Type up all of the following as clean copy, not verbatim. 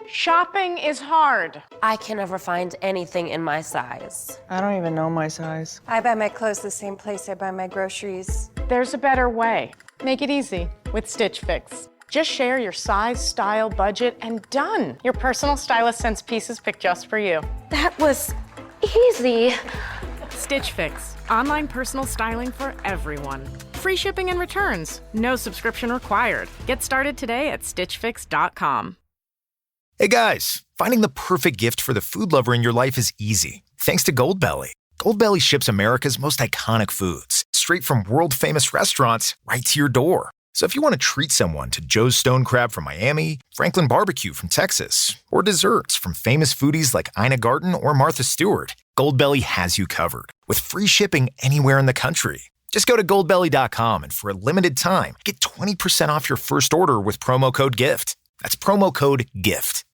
Shopping is hard. I can never find anything in my size. I don't even know my size. I buy my clothes the same place I buy my groceries. There's a better way. Make it easy with Stitch Fix. Just share your size, style, budget, and done. Your personal stylist sends pieces picked just for you. That was easy. Stitch Fix. Online personal styling for everyone. Free shipping and returns. No subscription required. Get started today at stitchfix.com. Hey guys, finding the perfect gift for the food lover in your life is easy. Thanks to Goldbelly. Goldbelly ships America's most iconic foods straight from world-famous restaurants right to your door. So if you want to treat someone to Joe's Stone Crab from Miami, Franklin Barbecue from Texas, or desserts from famous foodies like Ina Garten or Martha Stewart, Goldbelly has you covered with free shipping anywhere in the country. Just go to goldbelly.com and for a limited time, get 20% off your first order with promo code GIFT. That's promo code GIFT.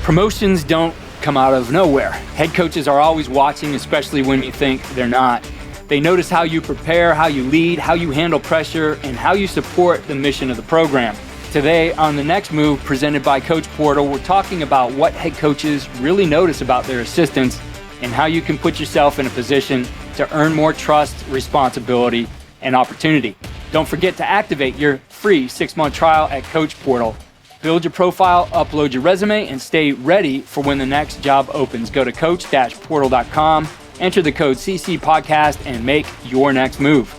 Promotions don't come out of nowhere. Head coaches are always watching, especially when you think they're not. They notice how you prepare, how you lead, how you handle pressure, and how you support the mission of the program. Today on The Next Move, presented by Coach Portal, we're talking about what head coaches really notice about their assistants and how you can put yourself in a position to earn more trust, responsibility, and opportunity. Don't forget to activate your free 6-month trial at Coach Portal. Build your profile, upload your resume, and stay ready for when the next job opens. Go to coach-portal.com, enter the code CCPodcast, and make your next move.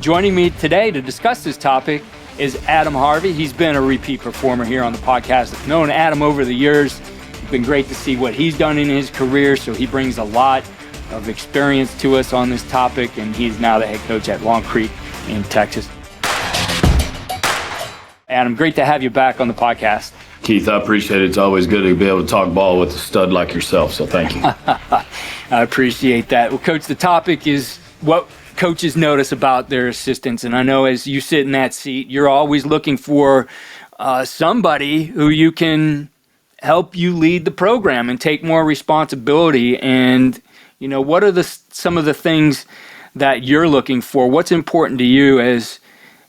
Joining me today to discuss this topic is Adam Harvey. He's been a repeat performer here on the podcast. I've known Adam over the years. It's been great to see what he's done in his career, so he brings a lot of experience to us on this topic, and he's now the head coach at Long Creek in Texas. Adam, great to have you back on the podcast. Keith, I appreciate it. It's always good to be able to talk ball with a stud like yourself, so thank you. I appreciate that. Well, Coach, the topic is what coaches notice about their assistants, and I know as you sit in that seat, you're always looking for somebody who you can help you lead the program and take more responsibility. And, you know, what are some of the things that you're looking for? What's important to you as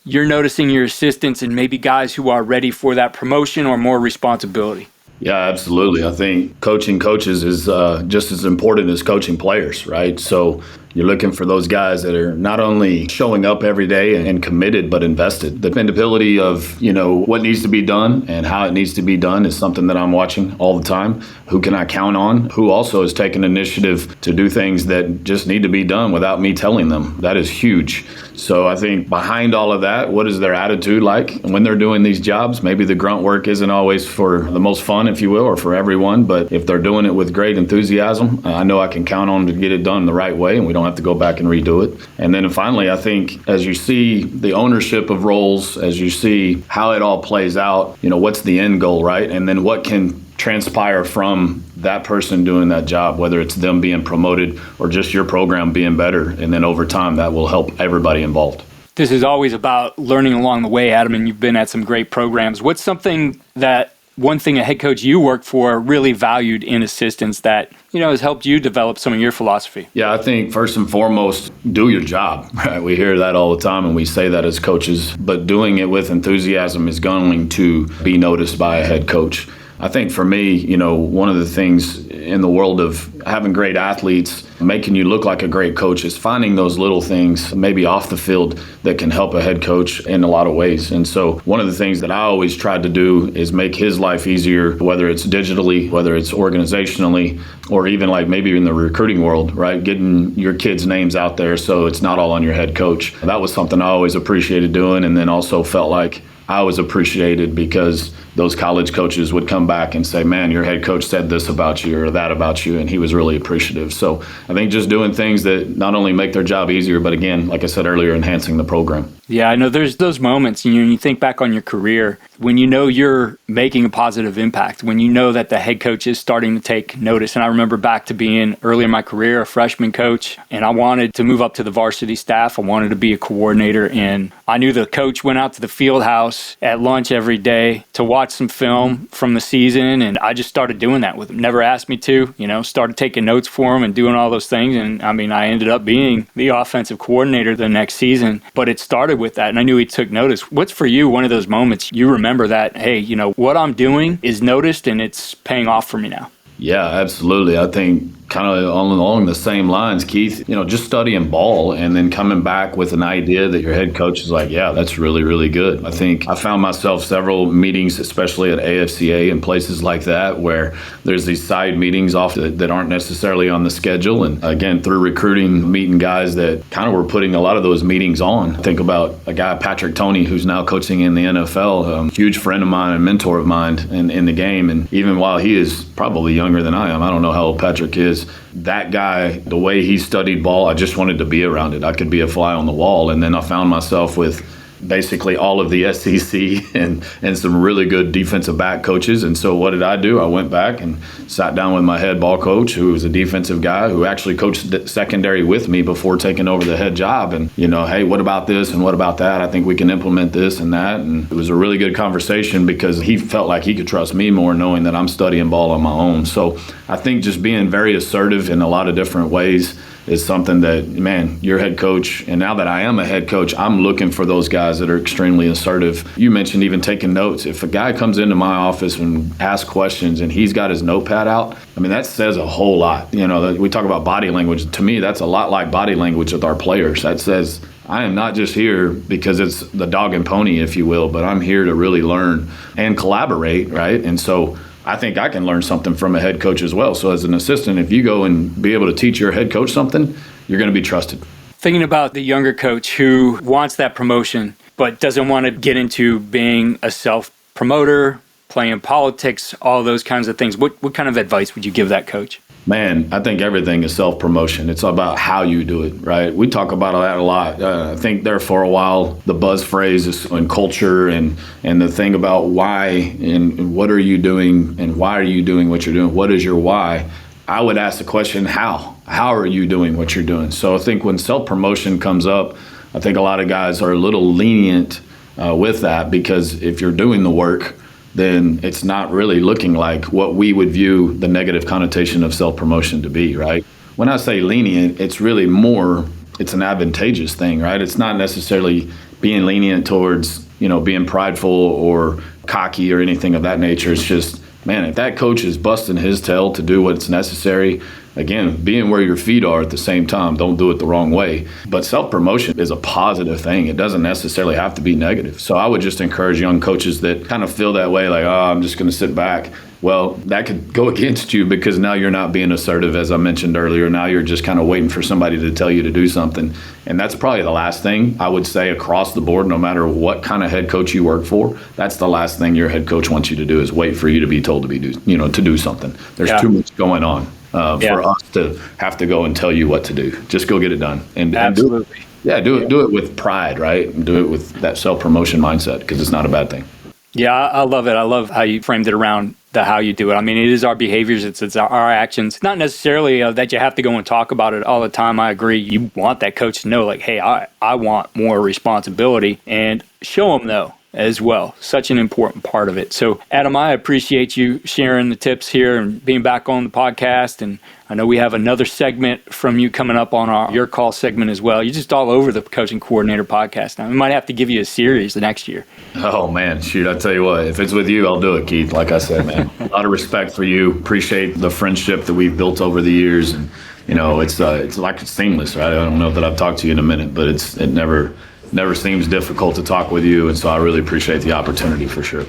you're noticing your assistants and maybe guys who are ready for that promotion or more responsibility? Yeah, absolutely. I think coaching coaches is just as important as coaching players, right? So you're looking for those guys that are not only showing up every day and committed, but invested. The dependability of, what needs to be done and how it needs to be done is something that I'm watching all the time. Who can I count on? Who also is taking initiative to do things that just need to be done without me telling them? That is huge. So I think behind all of that, what is their attitude like when they're doing these jobs? Maybe the grunt work isn't always for the most fun, if you will, or for everyone, but if they're doing it with great enthusiasm, I know I can count on them to get it done the right way, and we don't have to go back and redo it. And then finally, I think as you see the ownership of roles, as you see how it all plays out, what's the end goal, right? And then what can transpire from that person doing that job, whether it's them being promoted or just your program being better. And then over time, that will help everybody involved. This is always about learning along the way, Adam, and you've been at some great programs. What's one thing a head coach you worked for really valued in assistants that, has helped you develop some of your philosophy? Yeah, I think first and foremost, do your job, right? We hear that all the time and we say that as coaches, but doing it with enthusiasm is going to be noticed by a head coach. I think for me, one of the things in the world of having great athletes, making you look like a great coach is finding those little things maybe off the field that can help a head coach in a lot of ways. And so one of the things that I always tried to do is make his life easier, whether it's digitally, whether it's organizationally, or even like maybe in the recruiting world, right? Getting your kids' names out there so it's not all on your head coach. That was something I always appreciated doing, and then also felt like I was appreciated because those college coaches would come back and say, man, your head coach said this about you or that about you, and he was really appreciative. So I think just doing things that not only make their job easier, but again, like I said earlier, enhancing the program. Yeah, I know there's those moments, you think back on your career, when you're making a positive impact, when you know that the head coach is starting to take notice. And I remember back to being early in my career, a freshman coach, and I wanted to move up to the varsity staff. I wanted to be a coordinator, and I knew the coach went out to the field house at lunch every day to watch watched some film from the season, and I just started doing that with him. Never asked me to, started taking notes for him and doing all those things. And I ended up being the offensive coordinator the next season, but it started with that. And I knew he took notice. What's for you one of those moments you remember that, hey, what I'm doing is noticed and it's paying off for me now? Yeah, absolutely. I think kind of along the same lines, Keith, just studying ball and then coming back with an idea that your head coach is like, yeah, that's really, really good. I think I found myself several meetings, especially at AFCA and places like that, where there's these side meetings off that aren't necessarily on the schedule. And again, through recruiting, meeting guys that kind of were putting a lot of those meetings on. Think about a guy, Patrick Toney, who's now coaching in the NFL, huge friend of mine and mentor of mine in the game. And even while he is probably younger than I am, I don't know how old Patrick is, that guy, the way he studied ball, I just wanted to be around it. I could be a fly on the wall. And then I found myself with basically all of the SEC and some really good defensive back coaches. And so what did I do? I went back and sat down with my head ball coach, who was a defensive guy who actually coached secondary with me before taking over the head job. And, hey, what about this and what about that? I think we can implement this and that. And it was a really good conversation because he felt like he could trust me more knowing that I'm studying ball on my own. So I think just being very assertive in a lot of different ways is something that, man, your head coach, and now that I am a head coach, I'm looking for those guys that are extremely assertive. You mentioned even taking notes. If a guy comes into my office and asks questions and he's got his notepad out, that says a whole lot. We talk about body language. To me, that's a lot like body language with our players. That says, I am not just here because it's the dog and pony, if you will, but I'm here to really learn and collaborate, right? And so I think I can learn something from a head coach as well. So as an assistant, if you go and be able to teach your head coach something, you're going to be trusted. Thinking about the younger coach who wants that promotion, but doesn't want to get into being a self-promoter, playing politics, all those kinds of things. What kind of advice would you give that coach? Man, I think everything is self-promotion. It's about how you do it, right? We talk about that a lot. I think there for a while, the buzz phrase is in culture and the thing about why and what are you doing and why are you doing what you're doing? What is your why? I would ask the question, how? How are you doing what you're doing? So I think when self-promotion comes up, I think a lot of guys are a little lenient with that because if you're doing the work, then it's not really looking like what we would view the negative connotation of self-promotion to be, right? When I say lenient, it's really more, it's an advantageous thing, right? It's not necessarily being lenient towards, being prideful or cocky or anything of that nature. It's just, man, if that coach is busting his tail to do what's necessary, again, being where your feet are at the same time, don't do it the wrong way. But self-promotion is a positive thing. It doesn't necessarily have to be negative. So I would just encourage young coaches that kind of feel that way, like, I'm just going to sit back. Well, that could go against you because now you're not being assertive, as I mentioned earlier. Now you're just kind of waiting for somebody to tell you to do something. And that's probably the last thing I would say across the board, no matter what kind of head coach you work for. That's the last thing your head coach wants you to do is wait for you to be told to do something. There's too much going on for us to have to go and tell you what to do. Just go get it done. And absolutely. Do it with pride, right? And do it with that self-promotion mindset because it's not a bad thing. Yeah, I love it. I love how you framed it around the how you do it. It is our behaviors. It's our actions. It's not necessarily that you have to go and talk about it all the time. I agree. You want that coach to know, like, hey, I want more responsibility, and show them, though, as well. Such an important part of it. So, Adam, I appreciate you sharing the tips here and being back on the podcast. And I know we have another segment from you coming up on your call segment as well. You're just all over the Coaching Coordinator podcast now. We might have to give you a series the next year. Oh, man, shoot, I tell you what, if it's with you, I'll do it, Keith. Like I said, man, a lot of respect for you. Appreciate the friendship that we've built over the years. And, it's like it's seamless, right? I don't know that I've talked to you in a minute, but it never seems difficult to talk with you, and so I really appreciate the opportunity for sure.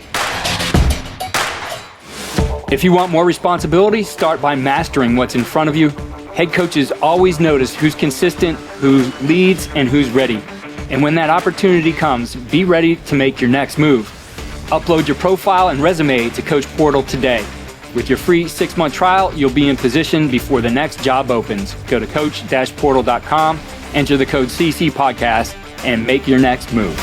If you want more responsibility, start by mastering what's in front of you. Head coaches always notice who's consistent, who leads, and who's ready. And when that opportunity comes, be ready to make your next move. Upload your profile and resume to Coach Portal today. With your free 6-month trial, you'll be in position before the next job opens. Go to coach-portal.com, enter the code CC Podcast, and make your next move.